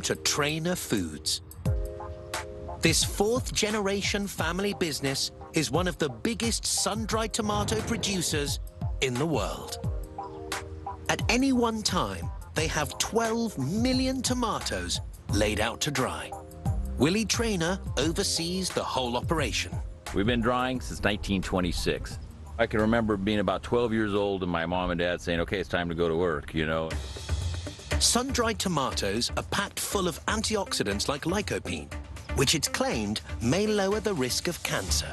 to Trainer Foods. This fourth-generation family business is one of the biggest sun-dried tomato producers in the world. At any one time, they have 12 million tomatoes laid out to dry. Willie Trainer oversees the whole operation. We've been drying since 1926. I can remember being about 12 years old and my mom and dad saying, okay, it's time to go to work, you know. Sun-dried tomatoes are packed full of antioxidants like lycopene, which it's claimed may lower the risk of cancer.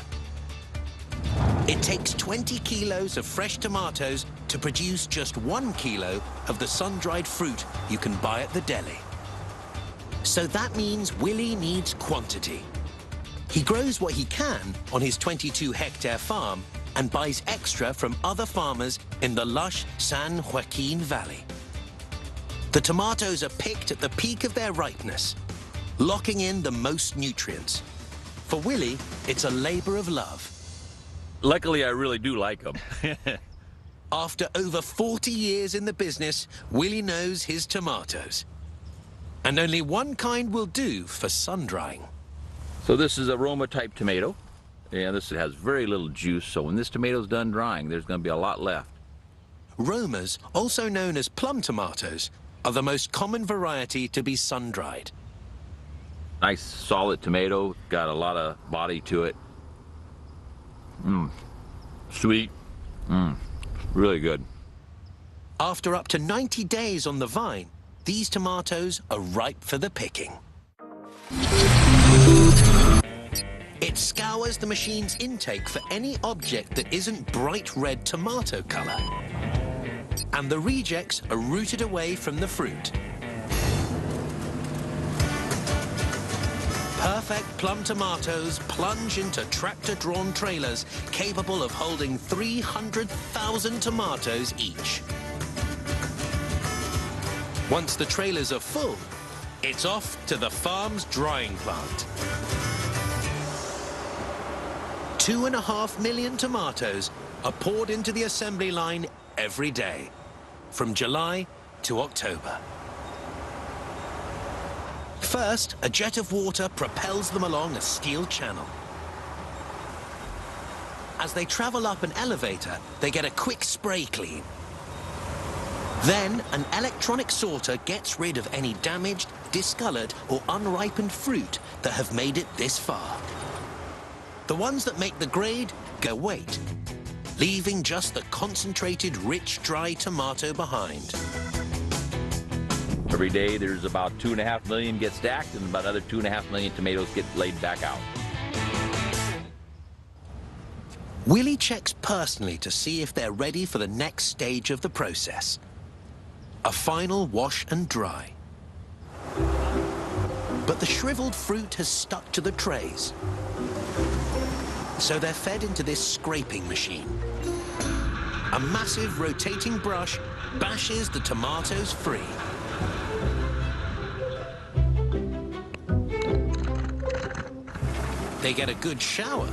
It takes 20 kilos of fresh tomatoes to produce just 1 kilo of the sun-dried fruit you can buy at the deli. So that means Willie needs quantity. He grows what he can on his 22-hectare farm and buys extra from other farmers in the lush San Joaquin Valley. The tomatoes are picked at the peak of their ripeness, locking in the most nutrients. For Willie, it's a labor of love. Luckily, I really do like them. After over 40 years in the business, Willie knows his tomatoes. And only one kind will do for sun-drying. So this is a Roma-type tomato. Yeah, this has very little juice, so when this tomato's done drying, there's going to be a lot left. Romas, also known as plum tomatoes, are the most common variety to be sun-dried. Nice, solid tomato, got a lot of body to it. Sweet. Really good. After up to 90 days on the vine, these tomatoes are ripe for the picking. It scours the machine's intake for any object that isn't bright red tomato color. And the rejects are rooted away from the fruit. Perfect plum tomatoes plunge into tractor-drawn trailers capable of holding 300,000 tomatoes each. Once the trailers are full, it's off to the farm's drying plant. 2.5 million tomatoes are poured into the assembly line every day, from July to October. First, a jet of water propels them along a steel channel. As they travel up an elevator, they get a quick spray clean. Then, an electronic sorter gets rid of any damaged, discolored, or unripened fruit that have made it this far. The ones that make the grade go wait, leaving just the concentrated, rich, dry tomato behind. Every day, there's about 2.5 million get stacked, and about another 2.5 million tomatoes get laid back out. Willie checks personally to see if they're ready for the next stage of the process. A final wash and dry. But the shriveled fruit has stuck to the trays. So they're fed into this scraping machine. A massive rotating brush bashes the tomatoes free. They get a good shower